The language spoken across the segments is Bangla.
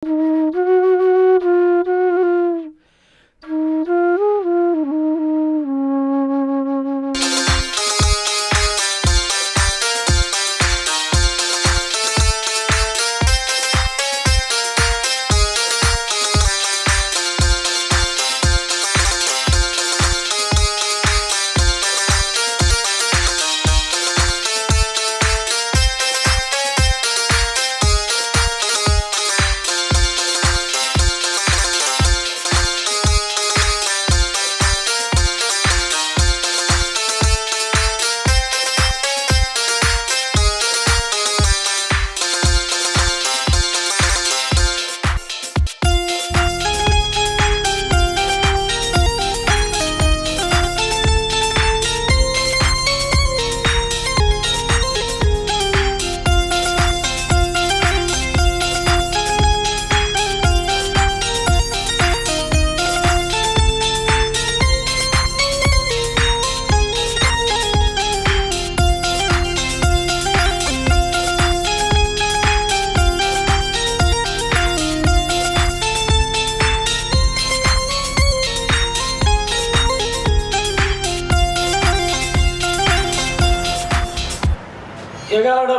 11টা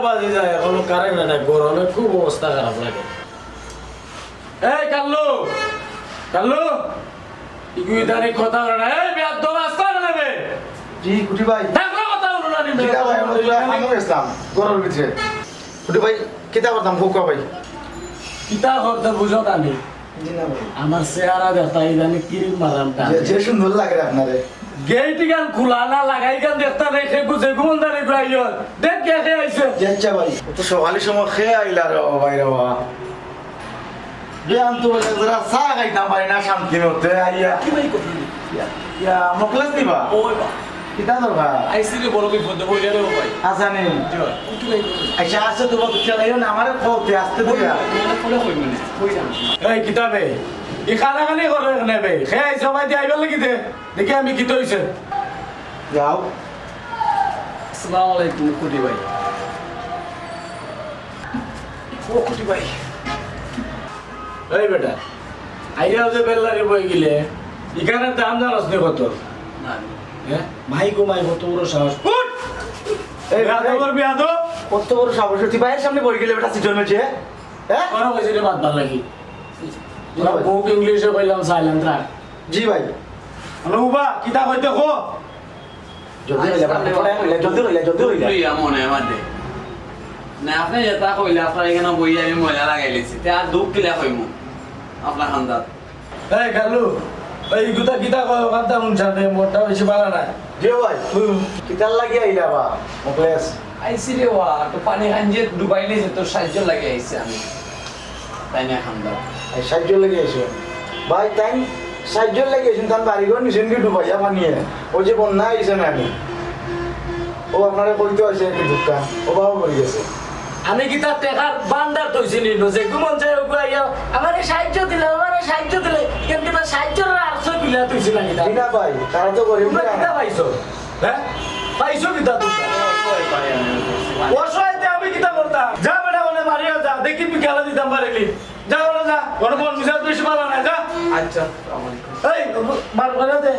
বাজে যায় এখনো কারেন্ট নাই, গরমে খুব অবস্থা খারাপ লাগে। এই কাল্লু কাল্লু ইগুইদারে কথা বলে না, এই বেয়াদ রাস্তা নেবে। জি কুটি ভাই, দেখো কথা বলো না নি। কিতা ভাই আমরা আমর ইসলাম গরর ভিতরে। কুটি ভাই কিতা করতাম ফোকা ভাই? কিতা করতে বুঝো তানি? জি না ভাই, আমার চেহারা দেখতা ইদানি কিরিম মারামটা। যে সুন্দর লাগে আপনারে। গেট গান খোলা না লাগাই গান দেখতা রেখে গুজে গুমন্দারে গাইও। দেখ কে কে আইছে। আচ্ছা ভাই, তো সকালে সময় খেয়ে আইলা রে ভাই রে বাবা। তো জরা চা খাইতাম পারি না শান্তি মতে আইয়া। কি ভাই কথা নি? ইয়া মকলাস দিবা? ওই বা কিতা দরকার? আইছি রে বড় বিপদে বইলে রে ভাই। আসানি কি ভাই? আচ্ছা আসে তো বড় চলাইও না আমারে কওতে আসতে দিয়া। এই কিতাবে ই খানা খানি করে নেবে খেয়ে সবাই দিয়ে আইবার লাগি দে দেখি আমি কি হইছে। যাও। আসসালামু আলাইকুম কুটি ভাই। ও কুটি ভাই, এই বেটা আইয়াও যে বেল্লারি বই গিলে এখানে দাম জানাস নি কত? না হ্যাঁ মাই গো মাই কত বড় সাহস। উঠ! এই বেয়াদব করবি বেয়াদব। কত বড় সাহস তুই ভাইয়ের সামনে বই গেলে বেটা সিজন মেছে। হ্যাঁ? কোন কইছে রে বাদ ভাল লাগি। না ভাই। বুক ইংলিশে কইলাম সাইলেন্ট রাখ। জি ভাই। অনুবা কিতা কইতে কো? জলদি হইলা, জলদি হইলা। লইয়া মনে মাঝে না আপনি যেটা কইলে আপনার এখানে বই আমি ময়লা লাগাই লিছি তে আর দুঃখ কিলা কইমু আপনার খান্দাত এই গালু এই গুতা কিতা কয় কথা উনছাতে মোটা বেশি ভালো না। জি ভাই, কিতার লাগি আইলা বা মকলেস? আইসি রে ওয়া তো পানি হাঞ্জে ডুবাই লিছে তো সাহায্য লাগে আইছি আমি তাই না খান্দাত এই সাহায্য লাগি আইছো ভাই, তাই সাহায্য লাগি আইছেন তার বাড়িঘর নিছেন কি ডুবাইয়া পানিয়ে? ওই যে বন্যা আইছে না আমি, ও আপনারা কইতে আছে একটু দুঃখা ও বাবা মরে গেছে। আমি কি তার টেকার বান্দার তৈছি নিল যে কুমন চাই ওগুলা ইয়া আমারে সাহায্য দিলে কিন্তু তার সাহায্যের আর্থ দিলে তৈছি না কিতা। না ভাই, তারা তো গরিব তোমরা না। কিতা পাইছো? হ্যাঁ পাইছো কিতা তোমরা? অসহায়তে আমি কিতা করতাম? যা বেটা বলে মারিয়া যা দেখি তুই খেলা দিতাম পারিলি। যা বলে যা কোনো কোন মিশাল বেশি ভালো না যা। আচ্ছা এই মার করে দে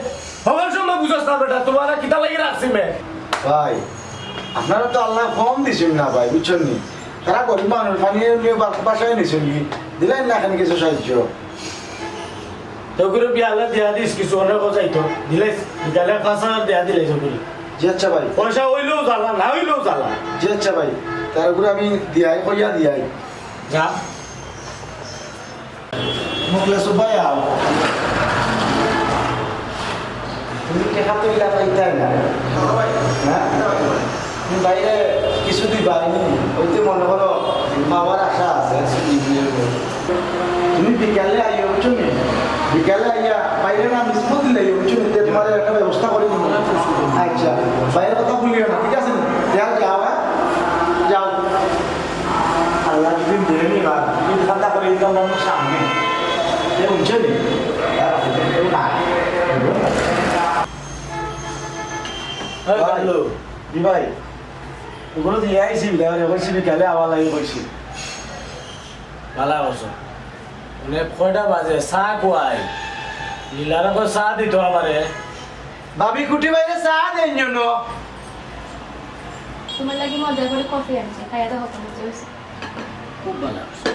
হবার সময় বুঝছ না বেটা তোমার কিতা লাগি রাখছি মে। ভাই আপনারা তো আল্লাহ কম দিছেন না ভাই, বুঝছেন নি? তারা গরিব মানুষ পানি নিয়ে বাসায় নিছেন কি দিলেন না এখানে কিছু সাহায্য? তো করে বিয়ালে দিয়া দিস কিছু অনেক যাইতো দিলেস বিকালে 5000 দেয়া দিলে সবগুলো। জি আচ্ছা ভাই, পয়সা হইলেও জ্বালা না হইলেও জ্বালা। জি আচ্ছা ভাই, তার উপরে আমি দিয়াই কইয়া দিয়াই যা মকলেস ভাই আও তুমি টেকা তো ইলা পাইতাই না। হ্যাঁ তুমি বাইরে কিছু দিবা ওইতে মনে করো বাবার আশা আছে। তুমি বিকালে আইয়া বুঝছো নি? বিকালে আইয়া বাইরে না মিসবো দিলে বুঝছো নি? তোমার একটা ব্যবস্থা করে দিব। আচ্ছা বাইরের কথা ভুলিও না, ঠিক আছে? যাও যাও, হ্যাঁ যাও। আল্লাহ যদি মেনে নিবা তুমি ঠান্ডা করে দিতাম আমার সামনে, বুঝছো নি? হ্যালো জি ভাই, ওগুলো দিয়ে আইসি বিকালে আবার লাগে করছি। ভালো আছো? মানে কয়টা বাজে চা খুয়াই নীলার আকৌ চা দিত আমারে ভাবি কুটি বাইরে চা দেন জন্য তোমার লাগি মজা করে কফি আনছে খাইয়া দাও হতো বুঝতে পারছি খুব ভালো লাগছে।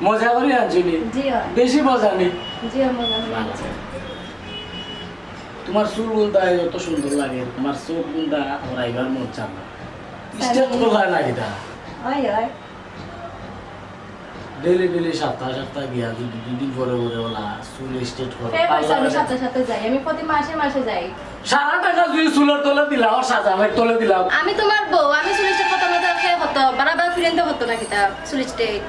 মজা করে আনছিলি জি হয় বেশি মজা নেই জি হয় মজা করে আনছে তোমার চুল গুলটা যত সুন্দর লাগে তোমার চোখ গুলটা ওরাইবার মন চান না স্টেট করলা নাকি তা হয় হয় ডেলি ডেলি সপ্তাহ সপ্তাহ গিয়া দুদিন পরে পরে ওলা চুল স্টেট করে ফের পয়সা আমি সাথে সাথে যাই আমি প্রতি মাসে মাসে যাই সারা টাকা যদি চুলের তলে দিলাম সাজামের তলে দিলাম আমি তোমার বউ আমি সুলিস্টেট হতো না তো খেয়ে হতো বারাবার ফিরেন্তে হতো না কিতা সুলিস্টেট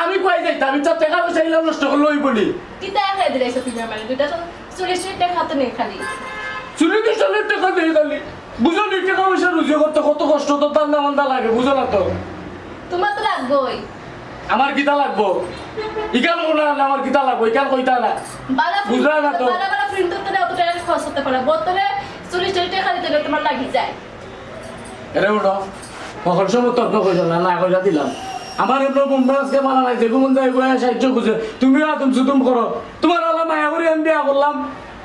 আমি কই যাইতাম আমি তো টাকা পয়সা ইলাম নষ্ট করলে ওই বলি কিতা খেয়ে দিলে এসে তুমি আমার দুইটা সুলিস্টেট খাতো নেই খালি চুলি তো চলের টাকা দিয়ে গেলি বুঝো নি টাকা পয়সা রুজিও করতে কত কষ্ট তো তান্দা মান্দা লাগে বুঝো না তো তোমার তো লাগবেই আমার কিতা লাগবো ইকান কোনা না আমার কিতা লাগবো ইকান কইতা না বালা বুঝলা না তো। বালা বালা ফিরেন্তে তো অত টাকা খরচ করতে পারে বোতলে সুলিস্টেট খালি দিলে তোমার লাগি যায় এরে উঠো কখন সময় তর্ক কইল না না কইলা দিলাম আমার এমন মুম্বাসকে মানা নাই যে গুমন যাই বয়া সাহায্য করছে তুমিও আদম সুদুম করো তোমার আলা মায়া করে আমি বিয়া করলাম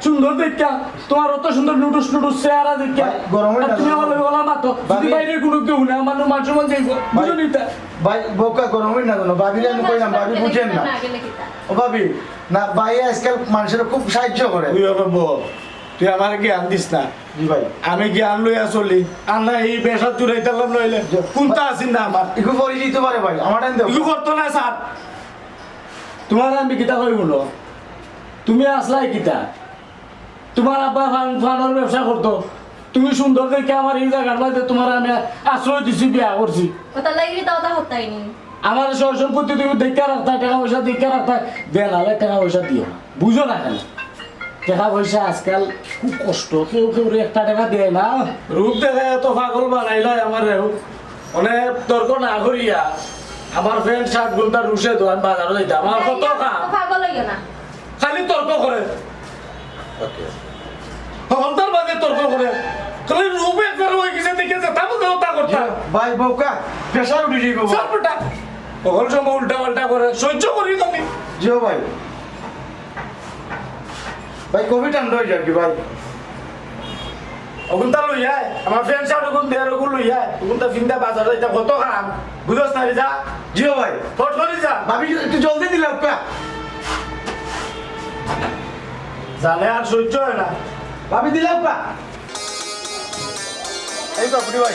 সুন্দর দেখা তোমার অত সুন্দর নুটুস নুটুস চেহারা দেখা ভাই, গরমের আর তুমি না। আমার ওলা মাতো যদি ভাবি। বাইরে কোনো কেউ না আমার মানুষ মান যাইব বুঝো নিতা ভাই বউকা গরম হই না জানো ভাবিলে আমি কইলাম ভাবি বুঝেন না গেলে কিতা ও ভাবি না ভাই আজকাল মানুষের খুব সাহায্য করে তুই হবে বল তুই আমার জ্ঞান দিস না জি ভাই আমি জ্ঞান লইয়া চলি আর না এই বেসার জুড়াইতাম নইলে কোনটা আছিস না আমার একটু পরিচিত পারে ভাই আমার টাইম দেব ইগু করতো না স্যার তোমার আমি কিতা কই বলো তুমি আসলাই কিতা তোমার আব্বা ফানের ব্যবসা করতো তুমি সুন্দর দেখে আমার এই জায়গার মধ্যে তোমার আমি আশ্রয় দিছি বিয়া করছি ওটা লাগি তাও তা হতাইনি আমার সব সম্পত্তি তুমি দেখে রাখতা টাকা পয়সা দেখে রাখতা দেন আলে টাকা পয়সা দিও না বুঝো না কেন টাকা পয়সা আজকাল খুব কষ্ট কেউ কেউ একটা টাকা দেয় না রূপ দেখে এত পাগল বানাইলাই আমার অনেক তর্ক না করিয়া আমার ফ্রেন্ড শার্ট গুলটা রুশে তো আমি বাজারে যাইতাম আমার কত কাম পাগল হইও না খালি তর্ক করে ঘন্টার বাদে তর্ক করে খালি রূপ একবার হয়ে গেছে দেখে যেতাম তা করতাম ভাই বউকা প্রেসার উঠে যাইব সবটা কখন সময় উল্টা পাল্টা করে সহ্য করি তুমি জিও ভাই ভাই কোভিড ঠান্ডা হয়ে যাবে ভাই ওগুনটা লইয়া আমার ফ্রেন্ড শার্ট ওগুন দেয়ার ওগুন লইয়া ওগুনটা ফিন্দা বাজারে যাইতা কত খাম বুঝছ না যা জিও ভাই ফট করে যা ভাবি একটু জলদি দিলাম কা জানে আর সহ্য হয় না ভাবি দিলাম কা এই তো আপনি ভাই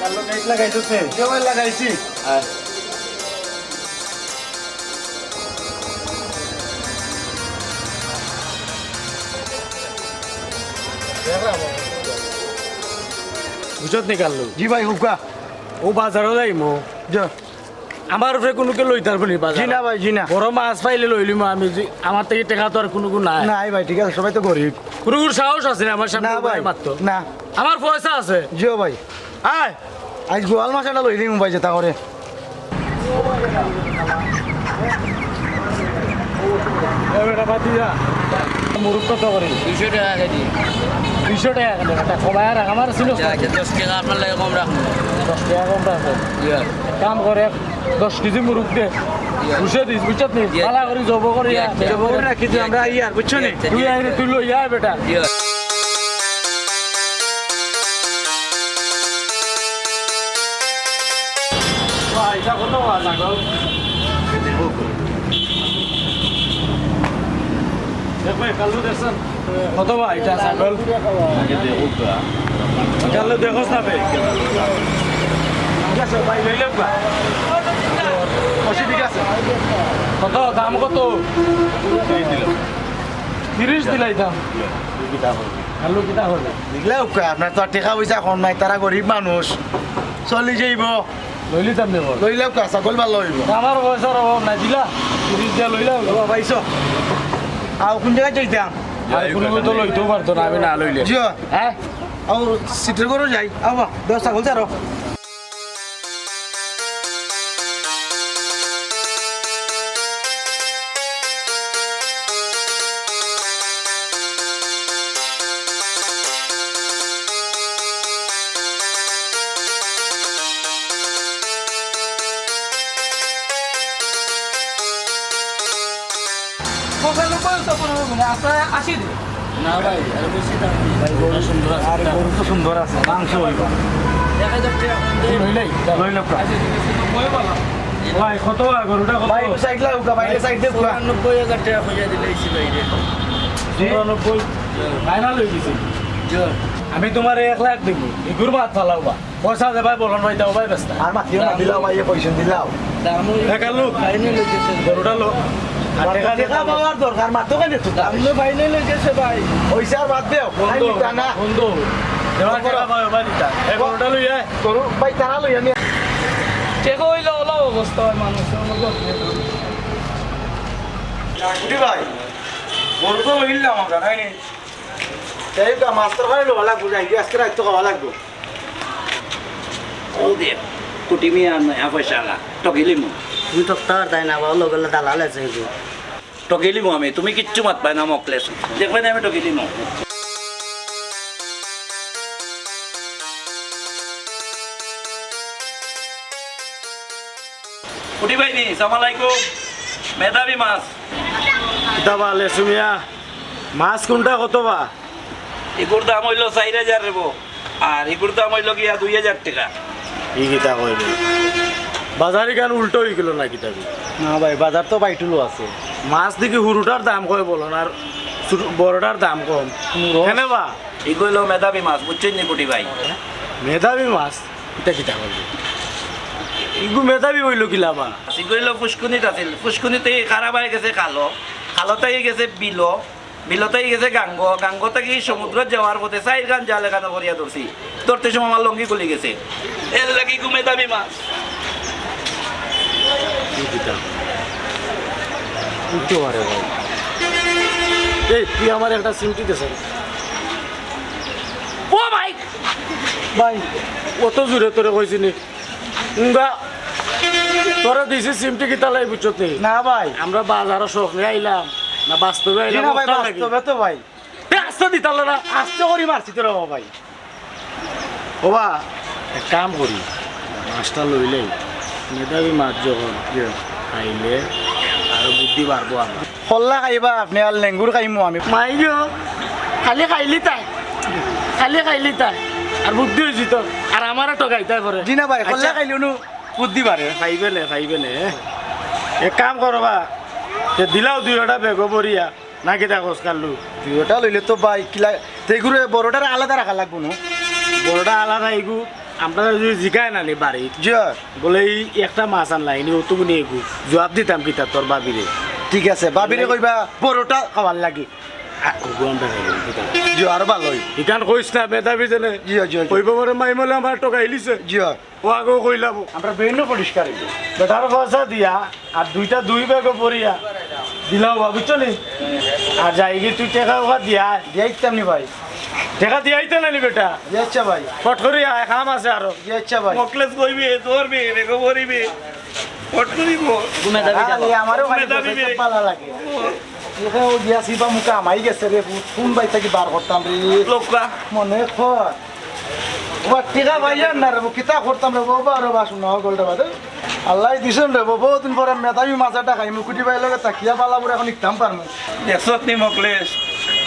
কালো নেট লাগাইছছে জিও ভাই লাগাইছি বুঝত নিকাললো জি ভাই হুকা ও বাজারও যাইমো যা আমার উপরে কোনো কে লইতার বলি জি বাজার না ভাই জি না বড় মাছ পাইলে লইলিম আমি আমার থেকে টাকা তো আর কোনো নাই নাই ভাই ঠিক আছে সবাই তো গরিব কোনো সাহস আছে না আমার সামনে না ভাই মাত্র না আমার পয়সা আছে জিও ভাই আয় আজ গোয়াল মাছ একটা লই দিম ভাই যেটা করে এবারে বাতি যা মুরুখ কত করে 200 টাকা কেজি 200 টাকা কেন এটা কমায় রাখ আমার ছিল 10 টাকা আপনার লাগে কম রাখুন 10 টাকা কম রাখো কাম করে 10 কেজি মুরুখ দে বুঝে দিস বুঝছত নি পালা করে জব করে জব করে রাখি আমরা ইয়ার বুঝছো নি তুই আইরে তুই লই আয় বেটা ভাই এটা কত লাগল দেখো কালু দেখছেন কত ভাই এটা ছাগল কালু দেখোস না ভাই ঠিক আছে ভাই লইলে বা ঠিক আছে কত দাম কত 30 দিলাই দাম কালু কিটা হলে দেখলে হুকা আপনার তো আর টাকা পয়সা এখন নাই তারা গরিব মানুষ চলি যাইব লইলি দাম দেব লইলে হুকা ছাগল ভাল হইব আমার পয়সার অভাব নাই দিলা 30 দিয়া লইলা বাবা পাইছ আর কোন জায়গায় যাইতাম আর কোনো তো লইতেও পারতো না আমি না লইলে জিও হ্যাঁ আর সিটের করে যাই আবা 10 ছাগল চারো না ভাই আর বেশি দাম নেই। ভাই গরু সুন্দর আছে। আর গরু তো সুন্দর আছে মাংস হইব লইল ভাই কত গরুটা কত? ভাই সাইড লাগ ভাই সাইড দে 94,000 টাকা খুঁজে দিলেছি বাইরে 94 ফাইনাল হয়ে গেছে। আমি তোমার 1 লাখ দিব এগুর বাদ ফালাও বা পয়সা দে ভাই বলন ভাই দাও ভাই ব্যস্ত আর মাতিও না দিলাও ভাই পয়সা দিলাও দামও দেখালো ফাইনাল হয়ে গেছে গরুটা লো আর টাকা দে টাকা পাওয়ার দরকার মাত্র কেন তো দামও ফাইনাল হয়ে গেছে ভাই পয়সা আর বাদ দেও বন্ধু না বন্ধু দেওয়া টাকা পাবে ভাই দিতা এই গরুটা লই আয় গরু ভাই টানা লই আমি চেক হইলে ওলা অবস্থা হয় মানুষের কুটি ভাই গরু তো লইলাম আমরা নাই নি তাই তো মাস্টার ভাই লোয়া লাগবো যাই আজকে রাইতো খাওয়া লাগবো ও দে কুটিমি আর নয়া পয়সা না টকিলি মু তুমি তো তার তাই না বাবা লোক দালাল আছে টকিলি মু আমি তুমি কিচ্ছু মাত পাই না মকলেস দেখবে না আমি টকিলি মু কুটি ভাই নি সালাম আলাইকুম মেধাবী মাছ কিতাবা লেসুমিয়া মাছ কোনটা কত বা এগুর দাম হইল 4,000 রেবো আর এগুর দাম হইল গিয়া 2,000 টাকা ই কিতা কইবে বাজারি গান উল্টো হয়ে গেল না কিতাবি না ভাই বাজার তো বাইটুলো আছে মাছ দেখি হুরুটার দাম কয় বলুন আর বড়টার দাম কম কেন বা এগুলো হইল মেধাবী মাছ বুঝছেন নি কুটি ভাই মেধাবী মাছ এটা কিতা করবে ইগু মেধাবী হইল কিলা বা এগুলো হইল ফুসকুনিত আছিল ফুসকুনিতে খারাপ হয়ে গেছে খালো খালতে গেছে বিলো বিলতে গেছে গাঙ্গ গাঙ্গতে কি সমুদ্র যাওয়ার পথে 4 গান জাল এখানে করিয়া ধরছি ধরতে সময় আমার লঙ্গি গলি গেছে এর লাগি গু মেধাবী মাছ কি কিতা উঠতে পারে ভাই এই তুই আমার একটা সিমটি দেছ ও ভাই ভাই অত জোরে তোরে কইছি নি তোরা দিছি সিমটি কিতা লাই বুঝতে না ভাই আমরা বাজারে শখ নিয়ে আইলাম না বাস্তবে আইলাম না ভাই ওটা লাগি। বাস্তবে তো ভাই রাস্তা দিতাল না আস্তে করি মারছি তোরা ভাই ওবা এক কাম করি মাছটা লইলেই মেধাবী মাছ যখন খাইলে আরো বুদ্ধি বাড়বো আমার কল্লা খাইবা আপনি আর লেঙ্গুর খাইমু আমি মাই গো খালি খাইলি তাই আর বুদ্ধি হয়েছি তো আর আমারও টকাইতে পারে জি না ভাই কল্লা খাইলে অনু বুদ্ধি বাড়ে খাইবে নে এক কাম করবা তে দিলাও 2টা বেগো বরিয়া নাকি দেখো কালু ওটা লইলে তো ভাই কিলা তেগুরে বড়টার আলাদা রাখা লাগবো না বড়টা আলাদা এগু আমরা যদি জিকায় নানি বাড়ি জি বলে এই একটা মাছ আনলাইনি অতগু নিয়ে এগু জবাব দিতাম কি তোর বাবিরে ঠিক আছে বাবিরে কইবা বড়টা খাওয়ার লাগে জি আর ভালোই ইকান কইস না মেধাবী জেনে জি জি কইব মরে মাইমলে আমার টকা হিলিছে জি ও আগেও কইলাম আমরা বেন্ন পরিষ্কার হইব বেটার পয়সা দিয়া আর 2 বেগো পরিয়া দিলাও বুঝছো নি আর যাইগি তুই টাকা ওখা দিয়া দিয়াইতাম নি ভাই টাকা দিয়াইতে নানি বেটা দিয়াচ্ছা ভাই ফট করি আয় কাম আছে আরো দিয়াচ্ছা ভাই মকলেস কইবি ধরবি বেগো ভরিবি ফট করিব আরে আমারও খালি মেধাবী পয়সা বে। পালা লাগে এখানে ও দিয়াছি বা মুখে আমাই গেছে রে কোন বাই থেকে বার করতাম রে লোকা মনে কর ওবা টিকা ভাইয়া না রে কিতা করতাম রে বাবা রে বাসু না গোলটা বাদে আল্লাহ দিছেন রে বহুদিন পরে মেধাবী মাছটা খাই মুকুটি ভাই লগে তাকিয়া পালা পরে এখন ইকতাম পারমু দেখছত নি মকলেস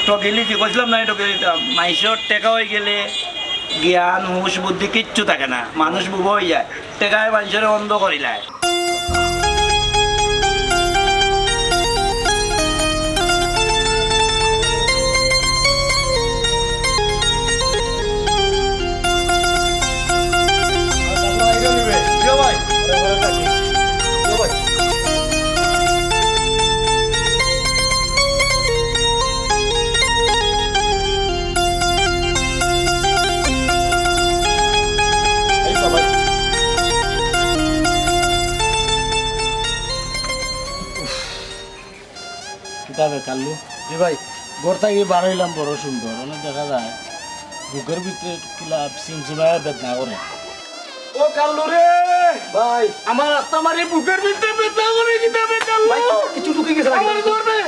টকিলি কি কইছিলাম না টকিলি মাইসর টেকা হয়ে গেলে জ্ঞান হুশ বুদ্ধি কিচ্ছু থাকে না মানুষ বুব হয়ে যায় টেকায় মানুষের অন্ধ করিলায় ভাই ভাই কিতাবে কালু জি ভাই গোর থাকি বার হইলাম বড় সুন্দর অনেক দেখা যায় বুকের ভিতরে কিলা সিমসিমায় বেদনা করে ও কাল্লু রে ভাই আমার রাস্তা মারি বুকের ভিতরে বেদনা করে কিতাবে কাল্লু ভাই কিছু ঢুকে গেছে আমার ধরবে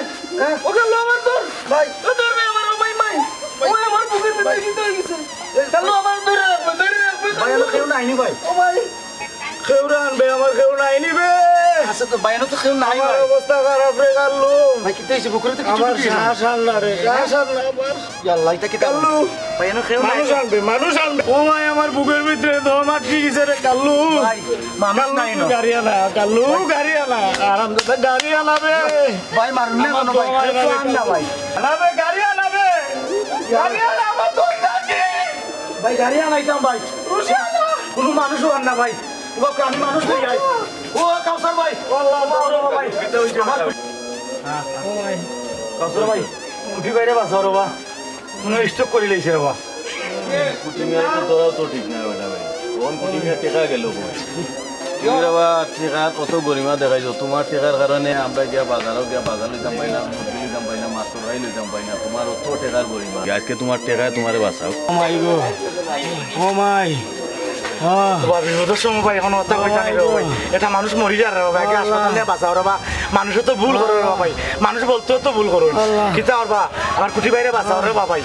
হ্যাঁ? ও কাল্লু আমার ধর ভাই ও ধরবে আমার ও মাই ও আমার বুকের ভিতরে কি হয়ে গেছে কাল্লু আমার ধরে রাখবে ভাই আমি কেউ নাই নি ভাই ও ভাই খেউরা আনবে আমার খেউ নাই নিবে আছে তো বাইনো তো কেউ নাই ভাই অবস্থা খারাপ রে কাল্লু ভাই কি হইছে বুকুরে তো কিছু আমার কিছু শ্বাস আনলা রে শ্বাস আনলা আমার আল্লাহ এটা কি কাল্লু বাইনো কেউ নাই মানুষ আনবে ও ভাই আমার বুকের ভিতরে দম আটকে গেছে রে কাল্লু ভাই মানুষ নাই না গাড়ি আনা কাল্লু গাড়ি আনা আরামদাদা গাড়ি আনাবে ভাই মারুলে কোন ভাই একটু আন না ভাই আনাবে গাড়ি আনাবে গাড়ি আনাবে তো যাচ্ছি ভাই গাড়ি আনাইতাম ভাই কোনো মানুষও আন না ভাই ওকে আমি মানুষ হই যাই ও কাউসার ভাই আল্লাহ ভাই কাউসার ভাই উঠি বাইরে বাসা রে বা কোনো স্টক করে লইছে রে বা কুটিমিয়া তো তোরাও তো ঠিক না বেটা ভাই কোন কুটিমিয়া টেকা গেল তুমি বাবা টেকা কত গরিমা দেখাইছো তোমার টেকার কারণে আমরা গিয়া বাজারও গিয়া বাজার লইতাম পাই না মুরগি লইতাম পাই না মাছ রাই লইতাম পাই না তোমার অত টেকার গরিমা আজকে তোমার টেকায় তোমারে বাঁচাও ও মাই গো ও মাই বাবা বিপদের সময় ভাই এখন হত্যা কইতা নাই রে ভাই এটা মানুষ মরি যায় রে ভাই আগে হাসপাতালে বাঁচাও রে বা মানুষ তো ভুল করে রে ভাই মানুষ বলতেও তো ভুল করো কিতা আর বা আমার কুটি বাইরে বাঁচাও রে বা ভাই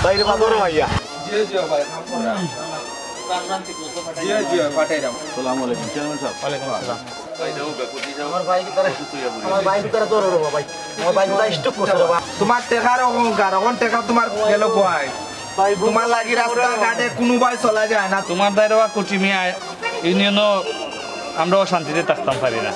বাইরে বাঁচাও রে ভাইয়া আসসালামু আলাইকুম চেয়ারম্যান সাহেব ওয়ালাইকুম আসসালাম আমার ভাই কি তারে আমার ভাই কি তারে তোর রে ভাই আমার ভাই কি স্টক করছে রে বা তোমার টেকার অহংকার এখন টেকা তোমার গেল কোয়াই ভাই তোমার লাগি রাস্তা ঘাটে কোনো ভাই চলা যায় না তোমার দ্বারা কুটিমিয়া ইউনিয়নও আমরাও শান্তিতে থাকতাম পারি না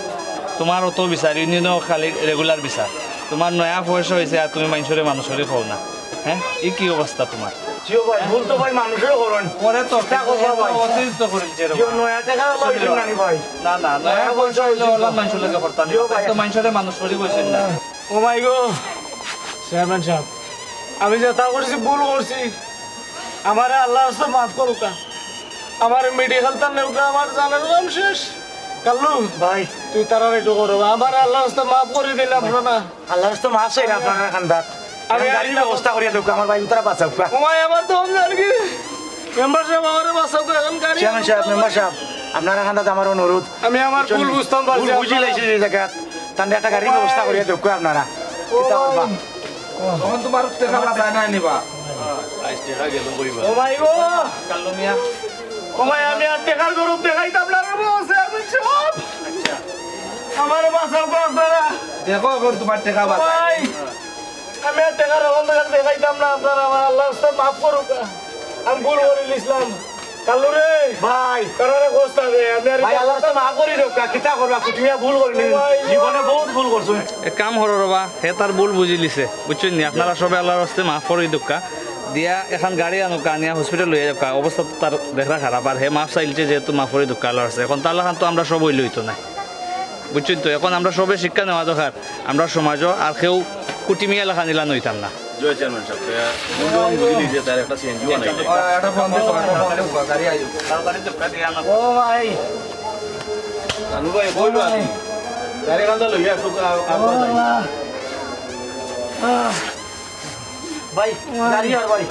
তোমার অত বিচার ইউনিয়নও খালি রেগুলার বিচার তোমার নয়া বয়স হয়েছে আর তুমি মানুষের মানুষের খাও না হ্যাঁ এই কি অবস্থা তোমার জিও ভাই ভুল তো ভাই মানুষের করন পরে তো তা করবা ভাই অতিরিক্ত করেছে জিও নয়া টাকা লইছেন না ভাই না না নয়া বয়স হইলে ওলা মানুষের লাগে করতাম তো মানুষের মানুষ করে বসেন না ও মাই গো চেয়ারম্যান সাহেব আমি যেটা করছি ভুল করছি আমার আল্লাহ রাস্তা মাফ করুকা আমার মেডিকেল তার নেউকা আমার জানার নাম শেষ কাল্লু ভাই তুই তারা একটু করো আমার আল্লাহ রাস্তা মাফ করে দিলাম না আল্লাহ রাস্তা মাফ চাই আপনার খান্দাত আমি গাড়ির ব্যবস্থা করিয়া দেব আমার ভাই তারা বাঁচাও কা ও মাই আমার তো জান কি মেম্বার সাহেব আমারে বাঁচাও তো এখন গাড়ি চেয়ারম্যান সাহেব মেম্বার সাহেব আপনারা খান্দাত আমার অনুরোধ আমি আমার ভুল বুঝতাম পারছি ভুল বুঝি লাইছি যে জায়গা তান্ডে একটা গাড়ির ব্যবস্থা করিয়া দেব আপনারা কিতা করবা এখন তোমার টেকা বাঁচায় না নিবা আজ টেকা গেল কইবা ও মাই গো কাল্লু মিয়া ও মাই আমি আর টেকার গরুপ দেখাইতাম না রে বসে আমি সব আমার বাঁচাও তো আপনারা দেখো এখন তোমার টেকা বাঁচায় ভাই আমি আর টাকার অবস্থা দেখাইতাম না আপনারা আমার আল্লাহ রাস্তা মাফ করুক আমি ভুল করে ইসলাম কাল্লু রে ভাই কারণে কষ্ট দে আমি আর ভাই আল্লাহ রাস্তা মাফ করি দেব কিতা করবা কুটিয়া ভুল করিনি জীবনে বহুত ভুল করছো এক কাম হর রবা হে তার ভুল বুঝি লিছে বুঝছেন নি আপনারা সবে আল্লাহর রাস্তে মাফ করে দুকা দিয়া এখন গাড়ি আনুকা নিয়া হসপিটাল লইয়া যাকা অবস্থা তো তার দেখা খারাপ আর হে মাফ চাইলছে যেহেতু মাফ করে দুকা আল্লাহর রাস্তে এখন তার লাগান তো আমরা সবই লইতো না বুঝছেন তো এখন আমরা সবে শিক্ষা নেওয়া দরকার আমরা সমাজও আর কেউ কুটিমিয়া লেখা নিলা নইতাম না জয় চেয়ারম্যান সাহেব কোন বুঝলি যে তার একটা সিএনজি বানাই একটা ফোন দিয়ে গাড়ি আইও ও ভাই আনু ভাই কইবা গাড়ি কান্দা লইয়া আসো ভাই গাড়ি আর ভাই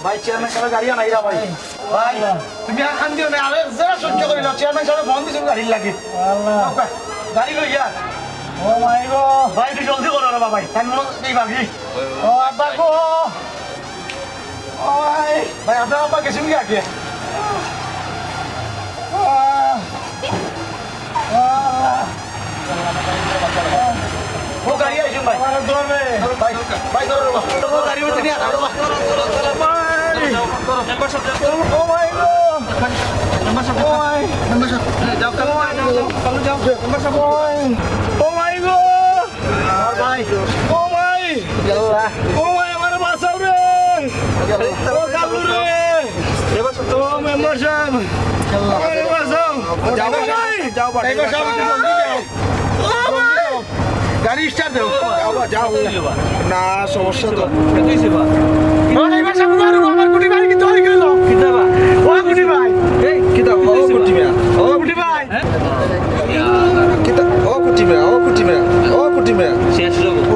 ভাই চেয়ারম্যান সাহেব গাড়ি আনাই রা ভাই ভাই তুমি আর খান দিও না আরে জরা সহ্য করি না চেয়ারম্যান সাহেব ফোন দিছেন গাড়ি লাগে আল্লাহ গাড়ি লইয়া ও মাই গো ভাই একটু জলদি করো রে ভাই টাইম নেই বাকি ও আব্বা গো ও ভাই ভাই আপনার আব্বা গেছেন কি আগে ও গাড়ি আইছেন ভাই আমার ধরবে ভাই ভাই ধরো রে ও গাড়ি মধ্যে নিয়ে আনো ও মাই গো ও মাই ও মাই গো ভাই ও মাই আল্লাহ ও মাই আমার বাঁচাও রে ও কালু রে ও মেম্বার সাহেব আমার বাঁচাও যাও যাও মেম্বার সাহেব একটু জলদি যাও গাড়ি স্টার্ট দাও যাও না সমস্যা তো ড্রাইভার সাহেব গাড়ি আমার গুটি ভাই কি তৈরি গেল কিতাবা ও গুটি ভাই এই কিতা ও কুটিমিয়া ও গুটি ভাই কিতা ও কুটিমিয়া ও কুটিমিয়া ও কুটিমিয়া শেষ লোক ও